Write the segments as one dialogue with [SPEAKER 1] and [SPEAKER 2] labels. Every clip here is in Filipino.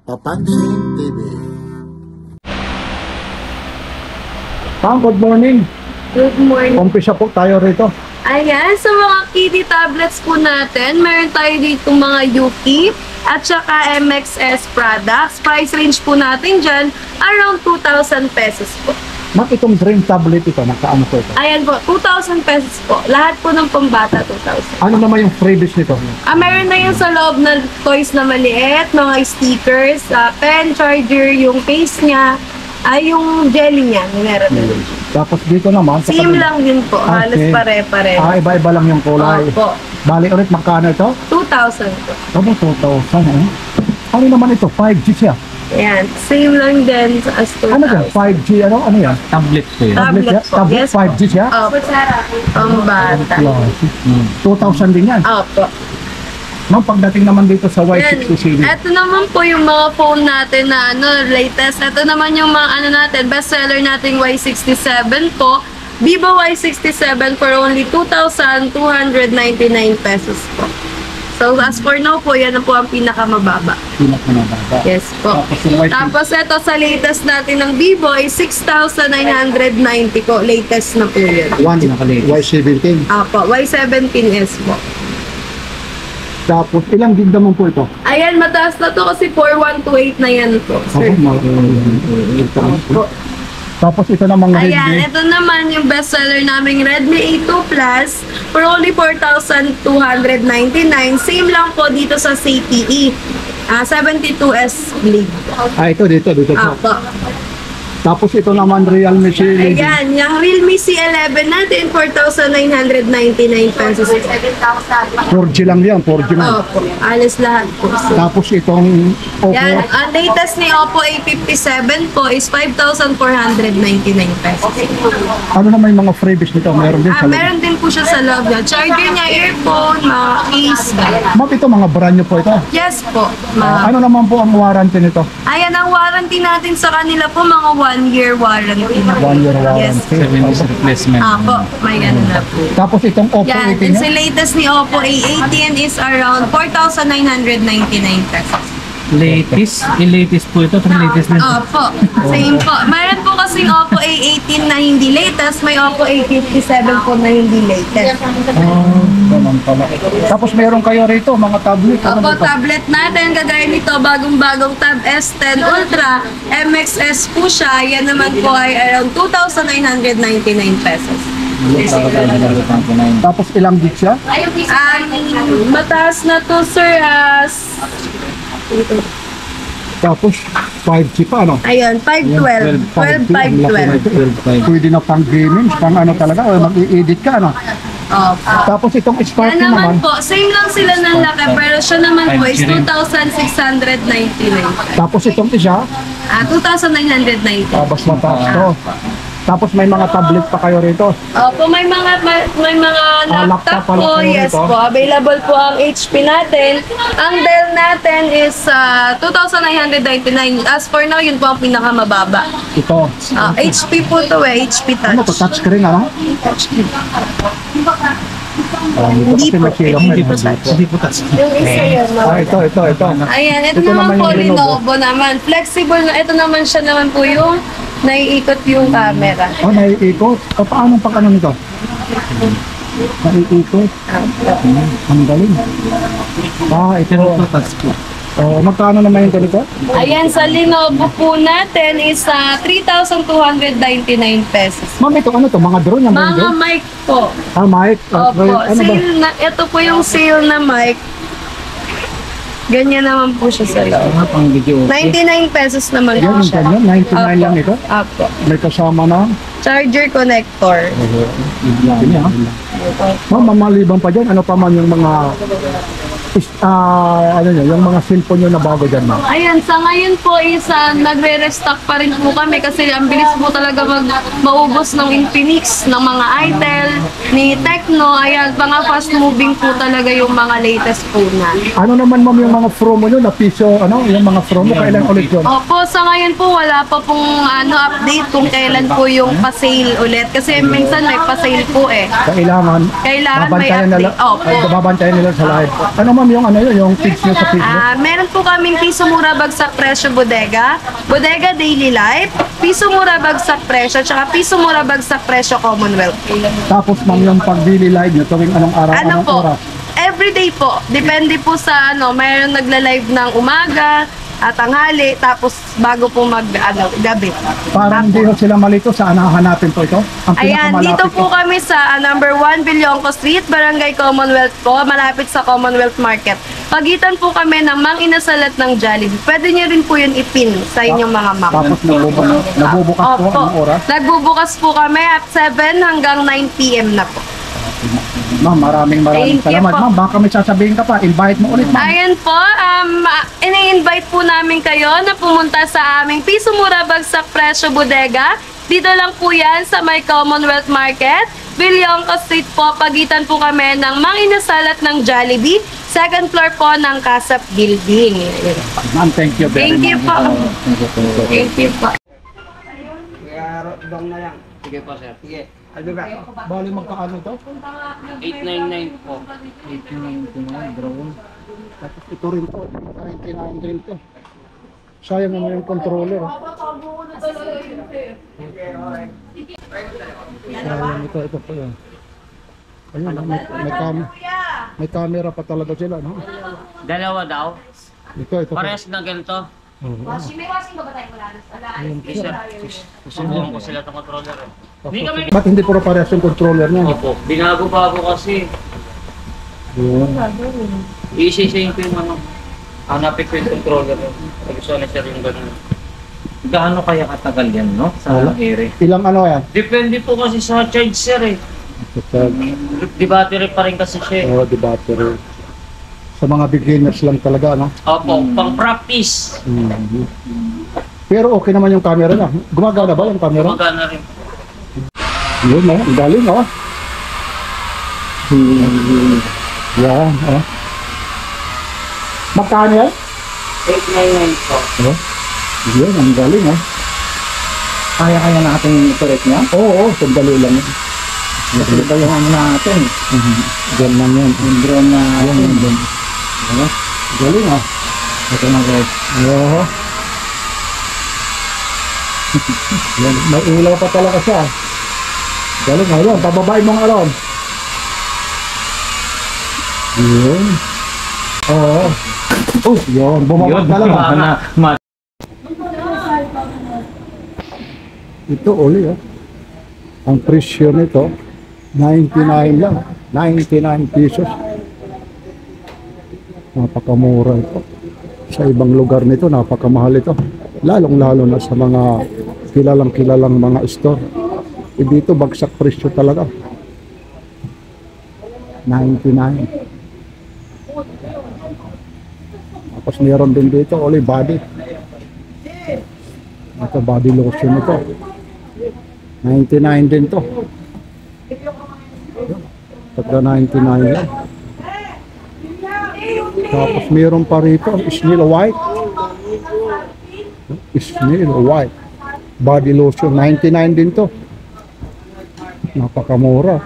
[SPEAKER 1] Papansin TV.
[SPEAKER 2] Good morning.
[SPEAKER 3] Good morning.
[SPEAKER 2] Umpisa po tayo rito.
[SPEAKER 3] Ayan, sa mga kiddie tablets po natin, meron tayo dito mga Yuki at saka MXS products. Price range po natin dyan, around 2,000 pesos po.
[SPEAKER 2] Ma'am, itong dream tablet ito, nakaano po ito?
[SPEAKER 3] Ayan po, 2,000 pesos po. Lahat po ng pambata, 2,000.
[SPEAKER 2] Ano naman yung freebies nito?
[SPEAKER 3] Meron na yung sa loob na toys na maliit, mga stickers, pen, charger, yung case niya, yung jelly niya, meron na.
[SPEAKER 2] Tapos dito naman, sa
[SPEAKER 3] Same
[SPEAKER 2] kabila-
[SPEAKER 3] lang din po, halos
[SPEAKER 2] Okay.
[SPEAKER 3] pare-pare.
[SPEAKER 2] Iba-iba lang yung kulay.
[SPEAKER 3] Opo,
[SPEAKER 2] Bali ulit, magkano ito?
[SPEAKER 3] 2,000 po.
[SPEAKER 2] Ano, 2,000 eh? Ano naman ito? 5G siya.
[SPEAKER 3] Ayan, same lang din as 2,000.
[SPEAKER 2] Ano yan? 5G, ano yan?
[SPEAKER 4] Tablet po yun.
[SPEAKER 3] Tablet
[SPEAKER 2] yan?
[SPEAKER 3] po.
[SPEAKER 2] Tablet,
[SPEAKER 3] Yes po.
[SPEAKER 2] 5G siya?
[SPEAKER 3] Opo, pambata.
[SPEAKER 2] Classic. 2,000 din yan.
[SPEAKER 3] Opo.
[SPEAKER 2] Ma'am, pagdating naman dito sa
[SPEAKER 3] Yan.
[SPEAKER 2] Y60 series,
[SPEAKER 3] Ito naman po yung mga phone natin na latest. Ito naman yung mga natin, bestseller nating Y67 po. Vivo Y67 for only 2,299 pesos po. So as for now po, yan na po ang pinakamababa.
[SPEAKER 2] pinakamababa.
[SPEAKER 3] Yes po.
[SPEAKER 2] Tapos yung Y60,
[SPEAKER 3] Tapos ito sa latest natin ng Vivo ay 6,990 po. Latest na po yun.
[SPEAKER 2] Y17.
[SPEAKER 3] Apo, Y17S po.
[SPEAKER 2] Tapos ilang gig naman po ito?
[SPEAKER 3] Ayan, mataas na to kasi 4128 na yan po, sir. Opo.
[SPEAKER 2] Tapos ito namang
[SPEAKER 3] Ayan,
[SPEAKER 2] Redmi.
[SPEAKER 3] ito naman yung bestseller naming Redmi A2 Plus for only 4,299. Same lang po dito sa CTE. 72S Blade.
[SPEAKER 2] Ito dito po.
[SPEAKER 3] Apo.
[SPEAKER 2] Tapos ito naman Realme series.
[SPEAKER 3] Ayan, yung Realme C11 natin, 4,999 pesos.
[SPEAKER 2] 4G lang yan, 4G lang.
[SPEAKER 3] Opo, alis lahat po. sir.
[SPEAKER 2] Tapos itong Oppo,
[SPEAKER 3] Yan, ang latest ni Oppo A57 po is 5,499 pesos.
[SPEAKER 2] ano naman yung mga freebies nito? Meron din sa loob.
[SPEAKER 3] Meron din po siya sa loob niya. Charger niya, earphone, mga case.
[SPEAKER 2] Ma'am, ito mga brand nyo po ito.
[SPEAKER 3] Yes po.
[SPEAKER 2] Ano naman po ang warranty nito?
[SPEAKER 3] Ayan, ang warranty natin sa kanila po, mga 1-year warranty.
[SPEAKER 2] 1 year
[SPEAKER 3] Yes.
[SPEAKER 2] warranty.
[SPEAKER 4] 7 years replacement.
[SPEAKER 3] Po, may ganun na po.
[SPEAKER 2] Tapos itong Oppo
[SPEAKER 3] Yan,
[SPEAKER 2] 18
[SPEAKER 3] and sa
[SPEAKER 2] nyo?
[SPEAKER 3] latest ni Oppo A18 is around 4,999 pesos.
[SPEAKER 4] Latest? Latest po ito. Ito latest na.
[SPEAKER 3] Opo, same po. Mayroon po kasing Oppo A18 na hindi latest, may Oppo A57 po na hindi latest.
[SPEAKER 2] Ganun pala. Tapos meron kayo rito, mga tablet. Ano
[SPEAKER 3] Opo,
[SPEAKER 2] ito?
[SPEAKER 3] tablet natin, kagaya nito, bagong-bagong Tab S10 Ultra, MXS po siya, yan naman po ay around 2,999 pesos.
[SPEAKER 2] Tapos ilang gig siya?
[SPEAKER 3] Mataas na to, sir,
[SPEAKER 2] Tapos 5G pa, ano?
[SPEAKER 3] ayun, 512, 12,512.
[SPEAKER 2] Pwede na pang gaming, pang ano talaga, o mag-i-edit ka, ano?
[SPEAKER 3] Opo.
[SPEAKER 2] Tapos itong
[SPEAKER 3] Yan
[SPEAKER 2] Sparky
[SPEAKER 3] naman
[SPEAKER 2] naman,
[SPEAKER 3] po, same lang sila ng laki, pero siya naman po is 2,699.
[SPEAKER 2] tapos itong isa,
[SPEAKER 3] 2,990.
[SPEAKER 2] tapos mataas to. Tapos may mga tablet pa kayo rito.
[SPEAKER 3] Opo, may mga
[SPEAKER 2] laptop
[SPEAKER 3] laptop
[SPEAKER 2] pala
[SPEAKER 3] po,
[SPEAKER 2] po
[SPEAKER 3] yes
[SPEAKER 2] rito.
[SPEAKER 3] po. Available po ang HP natin. Ang Dell natin is 2,999. As for now, yun po ang pinakamababa.
[SPEAKER 2] Ito.
[SPEAKER 3] HP po to HP
[SPEAKER 2] Ano to,
[SPEAKER 3] Touch.
[SPEAKER 2] touchscreen, ano?
[SPEAKER 3] Hindi po.
[SPEAKER 4] Hindi po touch. Hindi po touch.
[SPEAKER 3] Yung isa yun.
[SPEAKER 2] Ito.
[SPEAKER 3] Ayan, ito
[SPEAKER 2] Ito
[SPEAKER 3] naman
[SPEAKER 2] naman
[SPEAKER 3] po,
[SPEAKER 2] yung
[SPEAKER 3] Lenovo naman. Flexible na, ito naman siya naman po yung naiikot yung camera.
[SPEAKER 2] Oh, naiikot. O, paano pag ano nito? Naiikot. Ang galing. Ito.
[SPEAKER 4] Pero po touch po.
[SPEAKER 2] Oh, magkano naman yung ganito?
[SPEAKER 3] Ayan, sa Lenovo po natin is 3,299 pesos.
[SPEAKER 2] Ma'am, ito ano to? Mga drone? Yung
[SPEAKER 3] Mga
[SPEAKER 2] drone?
[SPEAKER 3] mic po.
[SPEAKER 2] Mic?
[SPEAKER 3] Opo,
[SPEAKER 2] Ano ba?
[SPEAKER 3] sale na, ito po yung sale na mic. Ganyan naman po siya sa loob.
[SPEAKER 4] Pang video.
[SPEAKER 3] 99 pesos naman
[SPEAKER 2] Yan,
[SPEAKER 3] po
[SPEAKER 2] yung
[SPEAKER 3] siya.
[SPEAKER 2] ganyan. 99 lang ito.
[SPEAKER 3] Apo.
[SPEAKER 2] May kasama na.
[SPEAKER 3] Charger connector.
[SPEAKER 2] Yan, ha? Ma'am, mamaliban pa dyan, ano pa man yung mga yung mga cellphone nyo na bago dyan, ma'am?
[SPEAKER 3] Ayan, sa ngayon po is nagre-restock pa rin po kami kasi ang bilis po talaga maubos ng Infinix, ng mga Itel, ni Tecno. Ayan, mga fast moving po talaga yung mga latest po na.
[SPEAKER 2] Ano naman, ma'am, yung mga promo nyo na piso, yung mga promo, kailan ulit yun?
[SPEAKER 3] Opo, sa ngayon po wala pa pong update kung kailan po yung pa-sale ulit. Kasi minsan may pa-sale po eh.
[SPEAKER 2] Kailangan
[SPEAKER 3] Kailangan may
[SPEAKER 2] babantayan
[SPEAKER 3] update. Opo.
[SPEAKER 2] babantayan nila sa live. Ano ma'am yung ano yun, yung page nyo sa Facebook?
[SPEAKER 3] Meron po kaming piso mura bagsak presyo bodega, bodega daily life, piso mura bagsak presyo, tsaka piso mura bagsak presyo Commonwealth.
[SPEAKER 2] Tapos ma'am yung pag-daily live nyo, tuwing anong araw,
[SPEAKER 3] Ano
[SPEAKER 2] anong
[SPEAKER 3] po?
[SPEAKER 2] oras?
[SPEAKER 3] Everyday po. Depende po sa mayroon nagla-live ng umaga at tanghali, tapos bago po gabi.
[SPEAKER 2] Parang hindi ho sila malito saan hahanapin po ito? Ang
[SPEAKER 3] Ayan,
[SPEAKER 2] pinakamalapit
[SPEAKER 3] dito po kami sa number 1 Billonco Street, Barangay Commonwealth po, malapit sa Commonwealth Market. Pagitan po kami ng Mang Inasal at ng Jollibee. Pwede nyo rin po yun ipin sa inyong mga map.
[SPEAKER 2] Tapos nagbubukas po
[SPEAKER 3] Opo.
[SPEAKER 2] anong oras?
[SPEAKER 3] Nagbubukas po kami at 7 hanggang 9 p.m. na po.
[SPEAKER 2] Ma'am, maraming
[SPEAKER 3] Thank you
[SPEAKER 2] salamat.
[SPEAKER 3] po.
[SPEAKER 2] Ma'am, baka may sasabihin ka pa. Invite mo ulit, ma'am.
[SPEAKER 3] Ayan po, ini-invite po namin kayo na pumunta sa aming Piso Mura Bagsak Presyo Bodega. Dito lang po yan sa may Commonwealth Market. Billonco Street po, pagitan po kami ng Mang Inasal at ng Jollibee. Second floor po ng Kasap Building. Ayan po.
[SPEAKER 2] Ma'am, thank you very
[SPEAKER 3] Thank you
[SPEAKER 2] much.
[SPEAKER 3] po. Thank you po.
[SPEAKER 5] Sige po, sir. Sige.
[SPEAKER 2] Bali magkaano to?
[SPEAKER 5] 899 po.
[SPEAKER 2] 899 drone. Tapos ito rin to. 99 rin to. Sayang naman yung controller. Sayang ito po yun. Ayun, may camera pa talaga sila, no?
[SPEAKER 5] Dalawa daw.
[SPEAKER 2] Ito po.
[SPEAKER 5] Parehas na ganito.
[SPEAKER 2] Ayun po.
[SPEAKER 5] Isa. Susubukan ko sila itong controller. Hindi kami...
[SPEAKER 2] Ba't hindi puro parehas yung controller niya?
[SPEAKER 5] Opo. Binago-bago kasi.
[SPEAKER 2] Yun.
[SPEAKER 5] I-isa-isayin ko yung ano. Hanapin ko yung controller. Gusto na siya rin ganun. Gaano kaya katagal yan, no? Sa ere.
[SPEAKER 2] Ilang ano yan?
[SPEAKER 5] Depende po kasi sa charge, sir eh. Di battery pa rin kasi siya eh.
[SPEAKER 2] Oh, di battery. Sa mga beginners lang talaga, no?
[SPEAKER 5] Opo, pang practice.
[SPEAKER 2] Mhm. Pero okay naman yung camera niya. Gumagana ba yung camera?
[SPEAKER 5] Magana rin.
[SPEAKER 2] Yun, no? Ang galing, oh. Yan, oh. Magkano yan?
[SPEAKER 5] 899 po.
[SPEAKER 2] Oh. Yun, ang galing, oh.
[SPEAKER 4] Kaya natin i-correct niya?
[SPEAKER 2] Oo, sandali lang yun.
[SPEAKER 4] Kasi ito yung ano natin.
[SPEAKER 2] Diyan lang yan.
[SPEAKER 4] Yung drone na
[SPEAKER 2] Yan. Ano? Galing, oh.
[SPEAKER 4] ito na guys.
[SPEAKER 2] Oo. Yan, may ilaw pa talaga siya. Galing, ayun. Pababain mo nga ron. Yun. Oo. Oh, yun. Bumabag talaga. Ito uli, oh. Ang presyo nito, 99 lang. 99 pesos. Napakamura ito. Sa ibang lugar nito, napakamahal ito. Lalong-lalo na sa mga kilalang mga store. Dito, bagsak presyo talaga. 99. Tapos meron din dito, olive body. Ito, body lotion ito. 99 din to. Pagka 99 lang. Tapos meron pa rito, Snail White. Snail White. Body lotion, 99 din to. Napakamura.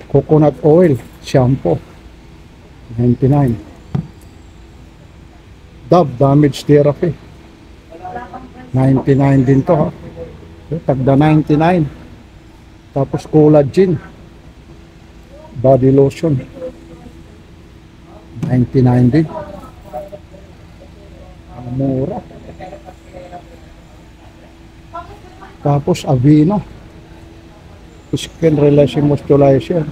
[SPEAKER 2] Coconut oil, shampoo. 99. Dove Damage Therapy. 99 din to, ha. Tagda 99. Tapos collagen. Body lotion. 99 din. Mura. Tapos Aveeno. Skin Relaxing Moisturizer.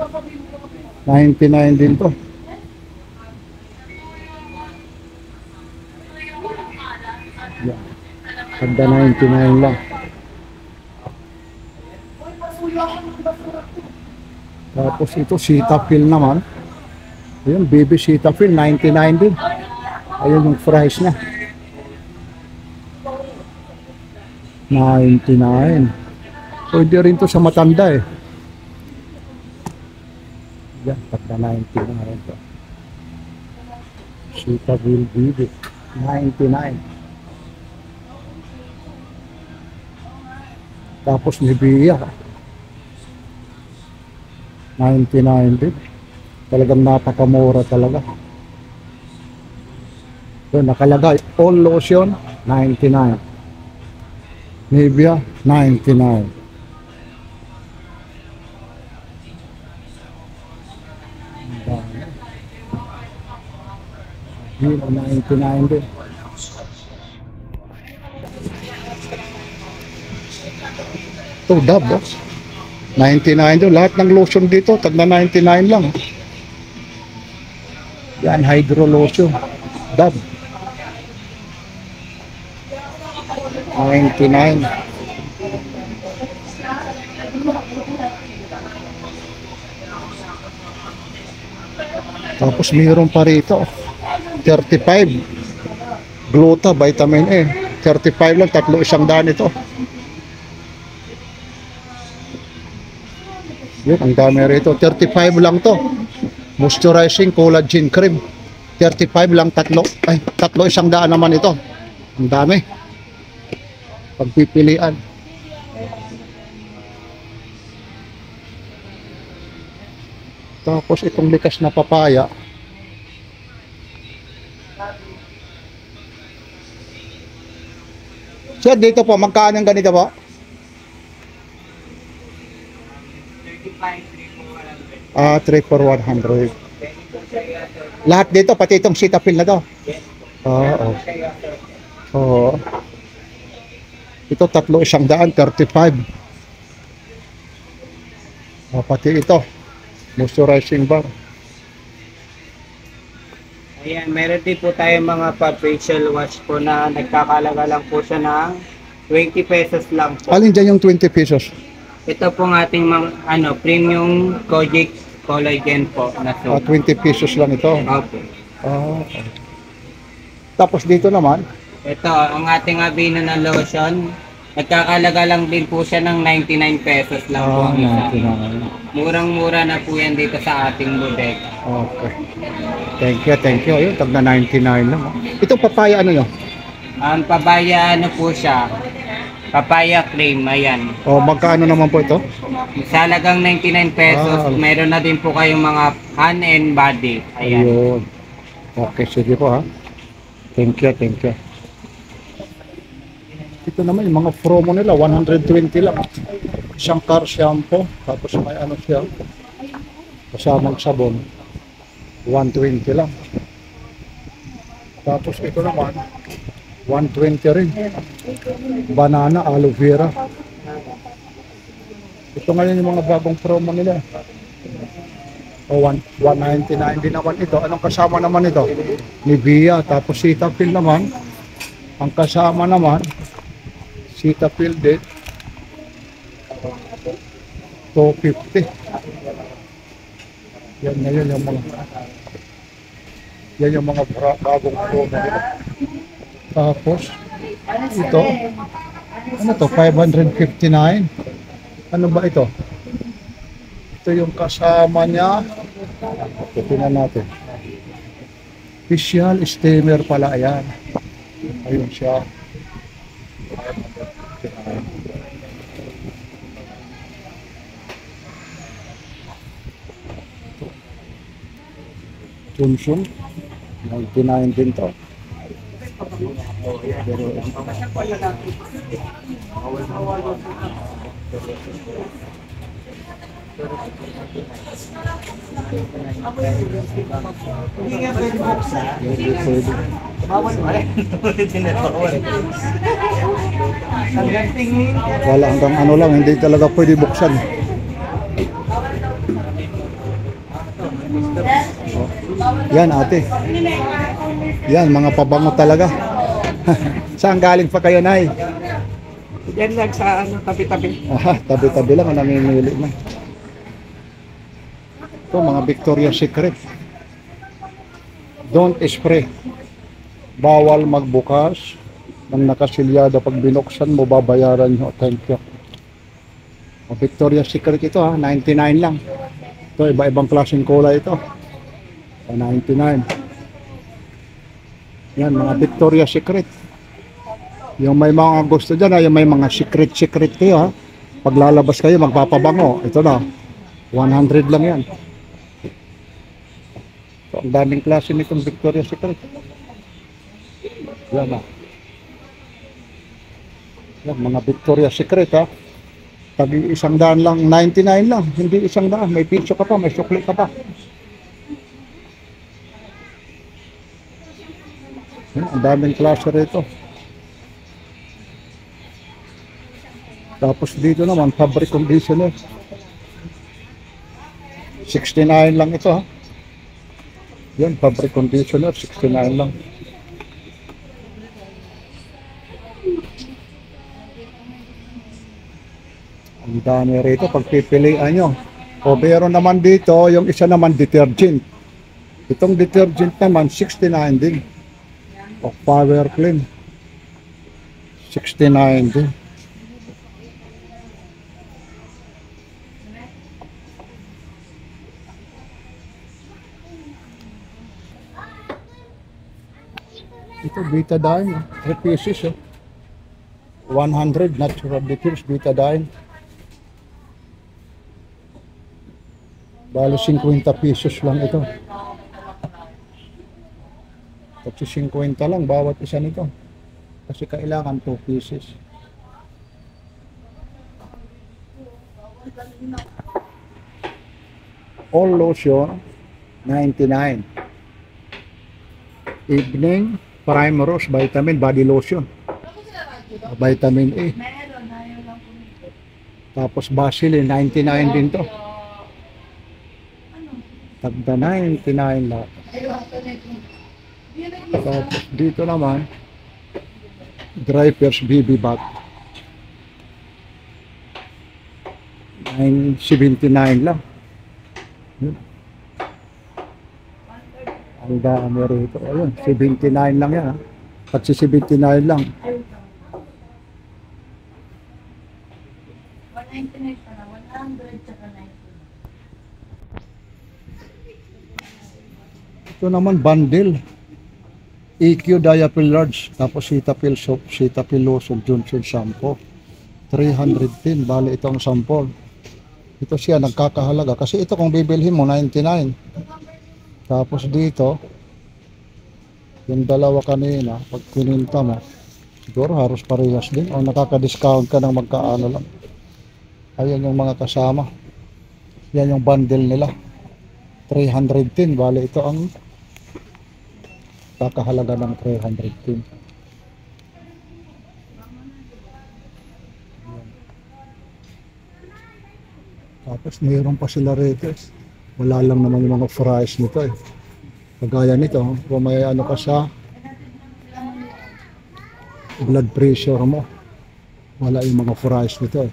[SPEAKER 2] 99 din to. Yeah. Tagda 99 lang. Tapos ito, Cetaphil naman. Ayun, baby Cetaphil, 99 din. Ayun yung price niya. 99. Pwede rin to sa matanda eh. Yan, pagka 99 to. Cetaphil baby, 99. Tapos Nivea, 99 din. Talagang napakamura talaga. So, nakalagay, all lotion, 99. Nivea, 99. Yun, 99 din. Ito, Dove, oh. 99 doon. Lahat ng lotion dito, tagna 99 lang. Yan, hydro lotion. Dove. 99. Tapos mayroon pa rito 35 Gluta Vitamin A 35 lang, tatlo isang daan ito. Yun, ang dami rito. 35 lang to. Moisturizing collagen cream 35 lang, tatlo isang daan naman ito. Ang dami. Pagpipilian. Tapos itong likas na papaya. Sir, dito po, magkano ang ganito po? 3 for 100. Lahat dito, pati itong Cetaphil na to? Oo. Oo. Ito, tatlo isang daan, 35. Pati ito, moisturizing bar.
[SPEAKER 6] Ayan, meron din po tayo mga facial wash po na nagkakalaga lang po siya ng 20 pesos lang po.
[SPEAKER 2] Alin dyan yung 20 pesos?
[SPEAKER 6] Ito po ng ating premium Kojic collagen po na soap.
[SPEAKER 2] 20 pesos lang ito.
[SPEAKER 6] Opo.
[SPEAKER 2] Okay. Tapos dito naman,
[SPEAKER 6] Ito, ang ating Aveeno na lotion, nagkakalaga lang din po siya ng 99 pesos lang po ang isa.
[SPEAKER 2] 99.
[SPEAKER 6] Murang-mura na po yan dito sa ating bodega.
[SPEAKER 2] Okay. Thank you. Ayun, tag na 99 lang. Oh. Ito papaya ano yun?
[SPEAKER 6] Ang papaya po siya, papaya cream, ayan.
[SPEAKER 2] O magkano naman po ito?
[SPEAKER 6] Sa halagang 99 pesos, meron na din po kayong mga hand and body. Ayan.
[SPEAKER 2] Ayun. Okay, sige po ha. Thank you. Ito naman yung mga promo nila, 120 lang. Isang car shampoo, tapos may ano siya, kasamang sabon, 120 lang. Tapos ito naman, 120 rin. Banana, aloe vera. Ito ngayon yung mga bagong promo nila. O 199 din naman ito. Anong kasama naman ito? Nivea, tapos Cetaphil naman. Ang kasama naman, Cetaphil din, 250. Yan yung mga bagong promo nila. Tapos ito, ano to, 559. Ano ba ito? Ito yung kasama niya. Tingnan natin. Facial steamer pala, ayan. Ayun siya. Johnson, 99 din to. Wala hanggang ano lang, hindi talaga pwede buksan. Yan ate. Yan, mga pabango talaga. Saan galing pa kayo, Nay?
[SPEAKER 6] Yan lang sa tabi-tabi.
[SPEAKER 2] Aha, tabi-tabi lang, namimili na. Ito, mga Victoria's Secret. Don't spray. Bawal magbukas ng nakasilyado. Pag binuksan mo, babayaran nyo. Thank you. Victoria's Secret ito ha, 99 lang. Ito, iba-ibang klaseng kulay ito. 99. Yan, mga Victoria's Secret. Yung may mga gusto dyan, yung may mga secret kayo ha. Pag lalabas kayo, magpapabango. Ito na, 100 lang yan. ang daming klase nitong Victoria's Secret. Yan ah. Yan, mga Victoria's Secret ha. Tag isang daan lang, 99 lang. Hindi isang daan. May piso ka pa, may sukli ka pa. Yan, ang daming klase rito. Tapos dito naman, fabric conditioner. 69 lang ito ha. Yan, fabric conditioner, 69 lang. Ang dami rito, pagpipilian nyo. O meron naman dito, yung isa naman detergent. Itong detergent naman, 69 din. O power clean. 69 din. Ito, betadine. 3 pieces. 100 natural details, betadine. Balo 50 pesos lang ito. Kasi 50 lang bawat isa nito. Kasi kailangan 2 pieces. All lotion, 99. Evening, Primrose Vitamin Body Lotion. Vitamin A. Tapos Vaseline, 99 din to. Tagda 99 lang. Tapos dito naman, Drypers BB Bat. 979 lang. Yun. Ang dami rito. Ayun, 79 lang yan ha. Pagsi 79 lang.
[SPEAKER 3] 199 pala, 100 tsaka 90.
[SPEAKER 2] Ito naman bundle. EQ Diapil Large. Tapos Cetaphil Soap, Cetaphil Lotion, Johnson Shampoo. 310. Bali ito ang sample. Ito siya nagkakahalaga. Kasi ito kung bibilhin mo, 99. Tapos dito, yung dalawa kanina, pag kininta mo, siguro halos parehas din. O nakaka-discount ka ng magkaano lang. Ayan yung mga kasama. Yan yung bundle nila. 310. Bali ito ang kakahalaga ng 310. Tapos mayroon pa sila rito. Wala lang naman yung mga fries nito eh. Kagaya nito, kung may ano ka sa blood pressure mo, wala yung mga fries nito eh.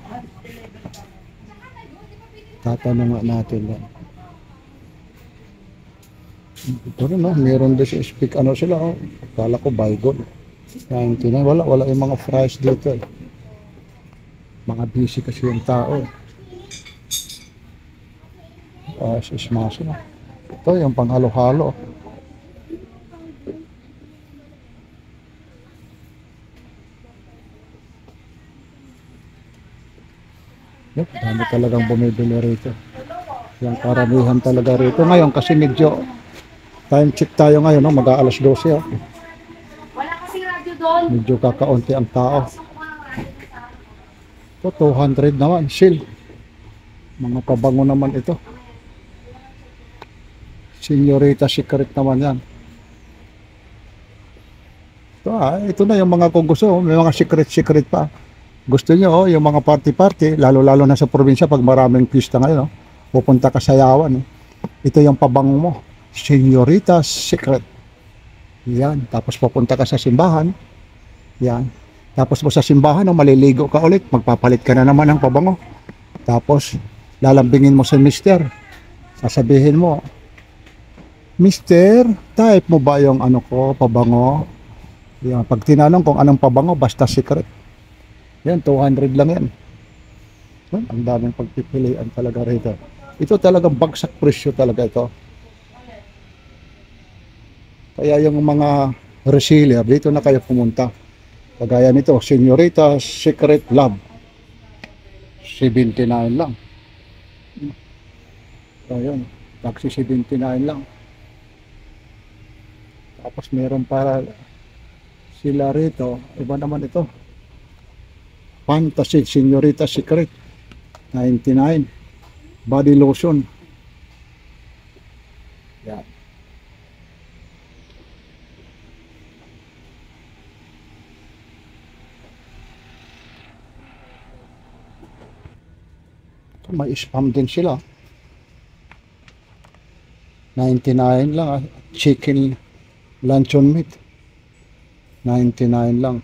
[SPEAKER 2] Tatanong nga natin yan. Ito rin no, meron din si speak ano sila oh. Akala ko Baygon 99, wala yung mga fries dito eh. Mga busy kasi yung tao eh. Sismaso na. Ito yung panghalo-halo. Yep, dami talagang bumibili rito. Yung karamihan talaga rito. Ngayon kasi medyo time check tayo ngayon, no? Mag-aalas 12. Oh.
[SPEAKER 3] Wala kasing radyo doon.
[SPEAKER 2] Medyo kakaunti ang tao. Ito, 200 naman. Shield. Mga pabango naman ito. Señorita Secret naman yan. Ito na yung mga kung gusto. May mga secret pa. Gusto nyo, yung mga party-party, lalo-lalo na sa probinsya pag maraming pista ngayon, no? Pupunta ka sa Yawan. No? Ito yung pabango mo. Señorita Secret. Yan. Tapos pupunta ka sa simbahan. Yan. Tapos mo sa simbahan, no, maliligo ka ulit. Magpapalit ka na naman ng pabango. Tapos, lalambingin mo sa mister. Sasabihin mo, Mister, type mo ba yung ano ko, pabango? Yan. Pag tinanong kung anong pabango, basta Secret. Yan, 200 lang yan. Yan, ang daming pagpipilian talaga rito. Ito talagang bagsak presyo talaga ito. Kaya yung mga reseller, dito na kayo pumunta. Kagaya nito, Señorita Secret Love. 79 lang. Ayun, taxi 79 lang. Tapos meron para sila rito. Iba naman ito. Fantasy Señorita Secret. 99. Body lotion. Yan. May spam din sila. 99 lang. Chicken luncheon meat. 99 lang.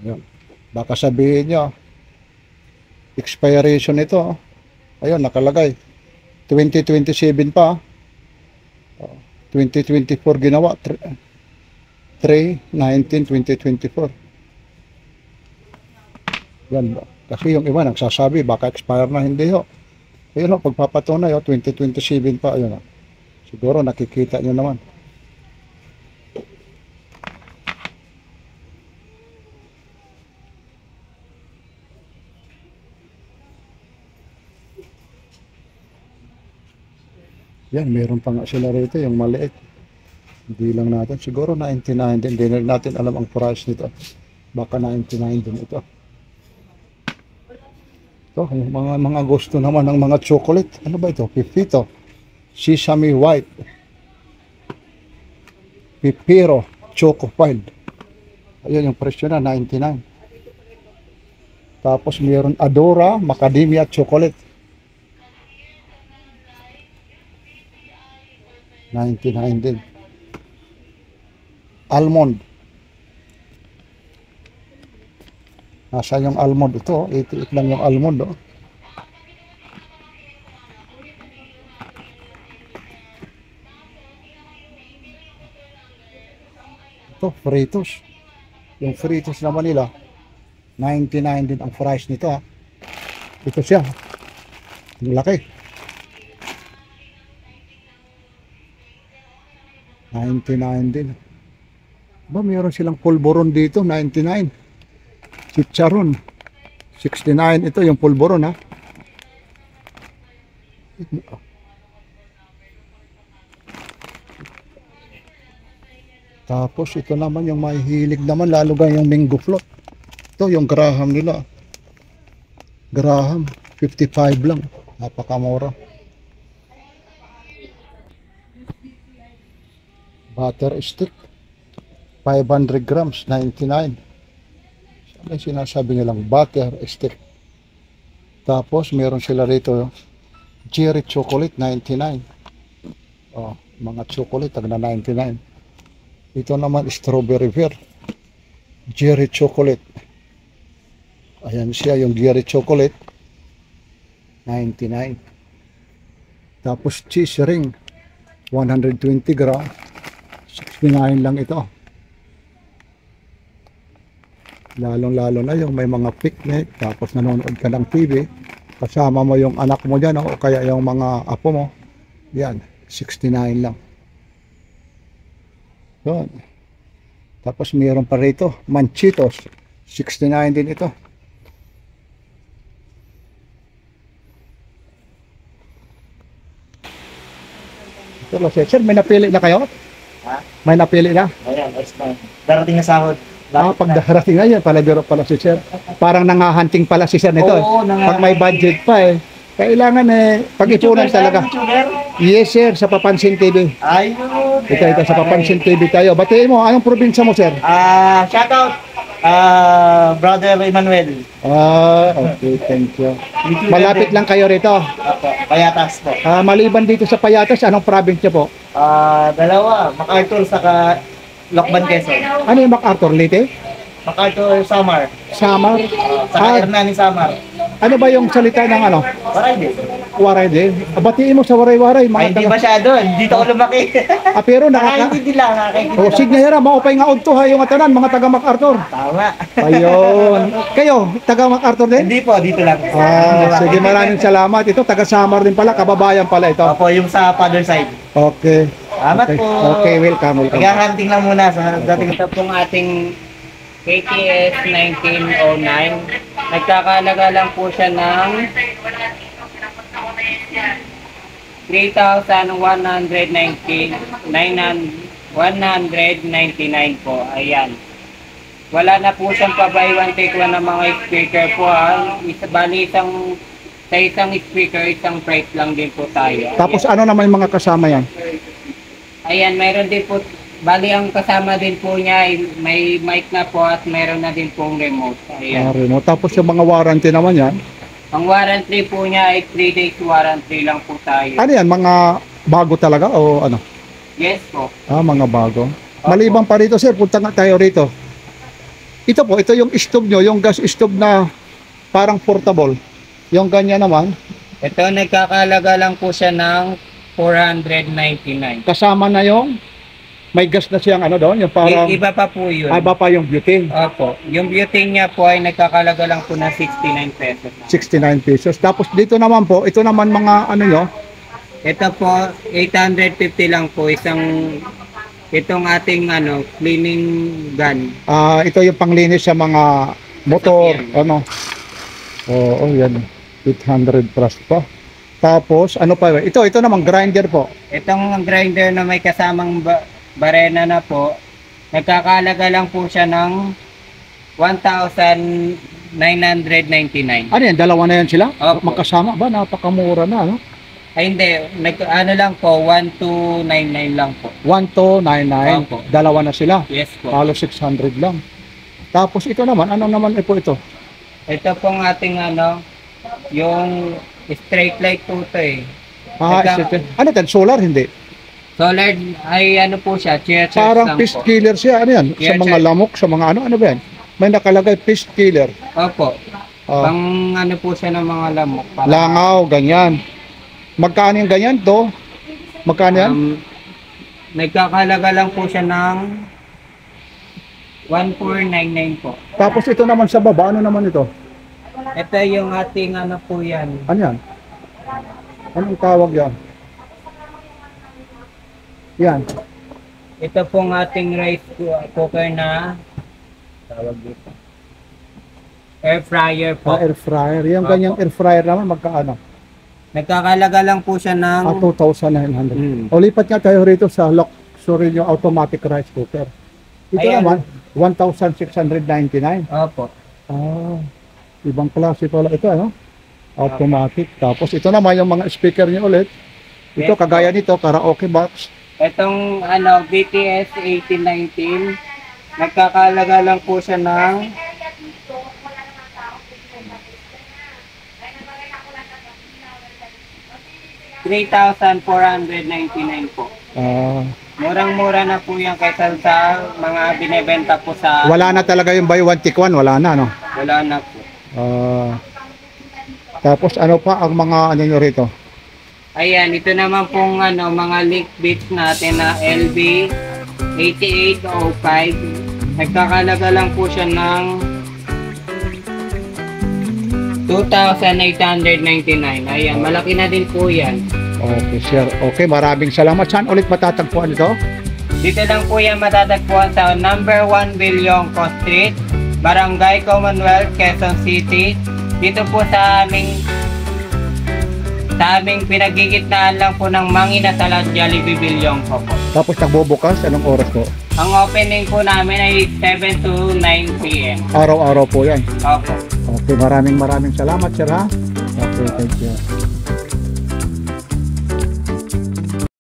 [SPEAKER 2] Ayun. Baka sabihin nyo, expiration ito. Ayun, nakalagay. 2027 pa. 2024 ginawa. 3/19/2024. Yan. Kasi yung iba nagsasabi, baka expire na, hindi ho. Ayun ho, pagpapatunay ho, 2027 pa. Ayun ho. Siguro nakikita nyo naman. Yan, meron pa nga sila rito, yung maliit. Hindi lang natin. Siguro 99 din. Hindi na natin alam ang price nito. Baka 99 din ito. Ito, yung mga gusto naman ng mga chocolate. Ano ba ito? Pipito. Sesame White. Pipiro. Choco Pile. Ayun yung presyo na, 99. Tapos mayroon Adora Macadamia Chocolate. 99 din. Almond. Nasa yung almond ito, 88 lang yung almond, oh. Ito, Fritos. Yung Fritos naman nila, 99 din ang price nito, ha. Ito siya. Ang laki. 99 din. Ba, mayroon silang pulboron dito, 99. Chicharon, 69. Ito yung pulboron, ha. Tapos ito naman yung mahihilig naman, lalo ga yung mango float. Ito yung Graham nila. Graham, 55 lang. Napakamura. Butter stick, 500 grams, 99. Ano yung sinasabi nilang butter stick? Tapos meron sila rito cherry chocolate, 99. Oh, mga chocolate tagna 99. Ito naman strawberry beer, cherry chocolate. Ayan siya yung cherry chocolate, 99. Tapos cheese ring, 120 gram, 69 lang ito. Lalong-lalo na yung may mga picnic, tapos nanonood ka ng TV, kasama mo yung anak mo dyan, o kaya yung mga apo mo. Yan, 69 lang. Yun. Tapos mayroon pa rito, Manchitos, 69 din ito. Ito, sir, may napili na kayo?
[SPEAKER 4] Ha?
[SPEAKER 2] May napili na?
[SPEAKER 4] Ayan, darating na sahod.
[SPEAKER 2] Pag darating na yan, pala biro pala si sir. Parang nangahunting pala si sir nito.
[SPEAKER 4] Oo,
[SPEAKER 2] Pag may budget pa eh. Kailangan pag-ipunan talaga. Yes sir, sa Papansin TV.
[SPEAKER 4] Ayun.
[SPEAKER 2] Ito sa Papansin TV tayo. Batiin mo, anong probinsya mo sir?
[SPEAKER 4] Shoutout, Brother Emmanuel.
[SPEAKER 2] Okay, thank you. Malapit lang kayo rito.
[SPEAKER 4] Opo, Payatas po.
[SPEAKER 2] Maliban dito sa Payatas, anong probinsya po?
[SPEAKER 4] Dalawa, MacArthur saka Lokban, Quezon.
[SPEAKER 2] Ano yung MacArthur, Leyte?
[SPEAKER 4] MacArthur, Samar.
[SPEAKER 2] Samar?
[SPEAKER 4] Saka Hernani, Samar.
[SPEAKER 2] Ano ba yung salita ng ano?
[SPEAKER 4] Waray din.
[SPEAKER 2] Waray din. Batiin mo sa waray-waray.
[SPEAKER 4] Ay, hindi masyado. Dito ako lumaki.
[SPEAKER 2] Pero
[SPEAKER 4] Nakakaintindi lang. Nakakaintindi
[SPEAKER 2] O,
[SPEAKER 4] lang.
[SPEAKER 2] sige hira, maupay nga udto ha yung atanan, mga taga MacArthur.
[SPEAKER 4] Tama.
[SPEAKER 2] Ayun. Kayo, taga MacArthur din?
[SPEAKER 4] Hindi po, dito lang.
[SPEAKER 2] Sige, maraming salamat. Ito, taga Samar din pala, kababayan pala ito.
[SPEAKER 4] Opo, yung sa father side.
[SPEAKER 2] Okay.
[SPEAKER 4] Salamat po.
[SPEAKER 2] Okay, welcome.
[SPEAKER 4] Nag-hunting lang muna sa dating
[SPEAKER 6] Ito pong ating KTS 1909. Nagkakalaga lang po siya ng 3,199 po. Ayan. Wala na po siyang pa-buy one take one ng mga speaker po ha. Sa isang speaker, isang price lang din po tayo.
[SPEAKER 2] Tapos ano naman yung mga kasama yan?
[SPEAKER 6] Ayan, mayroon din po, bali ang kasama din po niya, may mic na po at mayroon na din pong remote. Ayan.
[SPEAKER 2] Remote. Tapos yung mga warranty naman yan.
[SPEAKER 6] Ang warranty po niya ay 3 days warranty lang po tayo.
[SPEAKER 2] Ano yan? Mga bago talaga o ano?
[SPEAKER 6] Yes po.
[SPEAKER 2] Mga bago. Maliban pa rito sir, punta nga tayo rito. Ito po, ito yung stove nyo, yung gas stove na parang portable. Yung ganyan naman,
[SPEAKER 6] Ito, nagkakalaga lang po siya ng 499.
[SPEAKER 2] kasama na yung may gas na siyang ano doon, yung parang
[SPEAKER 6] Iba pa po yun.
[SPEAKER 2] iba pa yung butane.
[SPEAKER 6] Opo. Yung butane niya po ay nagkakalaga lang po ng 69 pesos.
[SPEAKER 2] 69 pesos. Tapos dito naman po, ito naman mga ano nyo,
[SPEAKER 6] Ito po, 850 lang po. Itong ating cleaning gun.
[SPEAKER 2] ito yung panglinis sa mga motor, ano. Oo, yan. 800 plus pa. Tapos, ano pa? Ito naman, grinder po.
[SPEAKER 6] Itong grinder na may kasamang barena na po, nagkakalaga lang po siya ng 1,999.
[SPEAKER 2] Ano yan, dalawa na yan sila?
[SPEAKER 6] Opo.
[SPEAKER 2] Magkasama ba? Napakamura na, ano?
[SPEAKER 6] Ay hindi, ano lang po, 1,299 lang po.
[SPEAKER 2] 1299.
[SPEAKER 6] Opo.
[SPEAKER 2] Dalawa na sila.
[SPEAKER 6] Yes po.
[SPEAKER 2] Halos 600 lang. Tapos ito naman, ano naman po ito?
[SPEAKER 6] Ito pong ating yung straight light po ito eh.
[SPEAKER 2] Ano yan? Solar? Hindi.
[SPEAKER 6] Solar ay po siya, cheer
[SPEAKER 2] Parang
[SPEAKER 6] lang
[SPEAKER 2] pest
[SPEAKER 6] po.
[SPEAKER 2] killer siya. Ano yan? Sa
[SPEAKER 6] Yes,
[SPEAKER 2] mga
[SPEAKER 6] sir.
[SPEAKER 2] lamok, sa mga ano ba yan? May nakalagay pest killer.
[SPEAKER 6] Opo.
[SPEAKER 2] Ah,
[SPEAKER 6] Pang po siya ng mga lamok. Para,
[SPEAKER 2] langaw, ganyan. Magkano yung ganyan to? Magkano yan?
[SPEAKER 6] Nagkakalaga lang po siya ng 1,499 po.
[SPEAKER 2] Tapos ito naman sa baba, ano naman ito?
[SPEAKER 6] Ito yung ating po yan.
[SPEAKER 2] Ano yan? Anong tawag yan? Yan.
[SPEAKER 6] Ito pong ating rice cooker na tawag dito. Air fryer po.
[SPEAKER 2] Air fryer. Yung ganyang air fryer naman, magkaano?
[SPEAKER 6] Nagkakalaga lang po siya ng
[SPEAKER 2] 2,900. O lipat nga tayo rito sa luxury yung automatic rice cooker. Ito
[SPEAKER 6] Ayan.
[SPEAKER 2] naman, 1,699.
[SPEAKER 6] Opo.
[SPEAKER 2] Ibang klase pala ito, ano? Automatic. Tapos ito naman yung mga speaker niyo ulit. Ito,
[SPEAKER 6] Yes.
[SPEAKER 2] kagaya nito, karaoke box.
[SPEAKER 6] Itong BTS 1819, nagkakalaga lang po siya ng 3,499 po. Murang-mura na po yan kaysa sa mga binebenta po sa...
[SPEAKER 2] Wala na talaga yung buy one take one, wala na, no?
[SPEAKER 6] Wala na po.
[SPEAKER 2] Tapos ano pa ang mga ano nyo rito?
[SPEAKER 6] Ayan, ito naman pong mga leak bits natin na LB 8805. Nagkakalaga lang po siya ng 2,899. Ayan, malaki na din po yan.
[SPEAKER 2] Okay, sir. Okay, maraming salamat. Saan ulit matatagpuan ito?
[SPEAKER 6] Dito lang po yan matatagpuan sa number 1 Bilyongco Street, Barangay Commonwealth, Quezon City. Dito po sa aming pinagigitnaan lang po ng Manginasal at Jollibee Bilyongco po.
[SPEAKER 2] Tapos nagbubukas, anong oras po?
[SPEAKER 6] Ang opening po namin ay 7 to 9 p.m.
[SPEAKER 2] Araw-araw po yan.
[SPEAKER 6] Opo.
[SPEAKER 2] Okay, maraming salamat, sir, ha? Okay, thank you.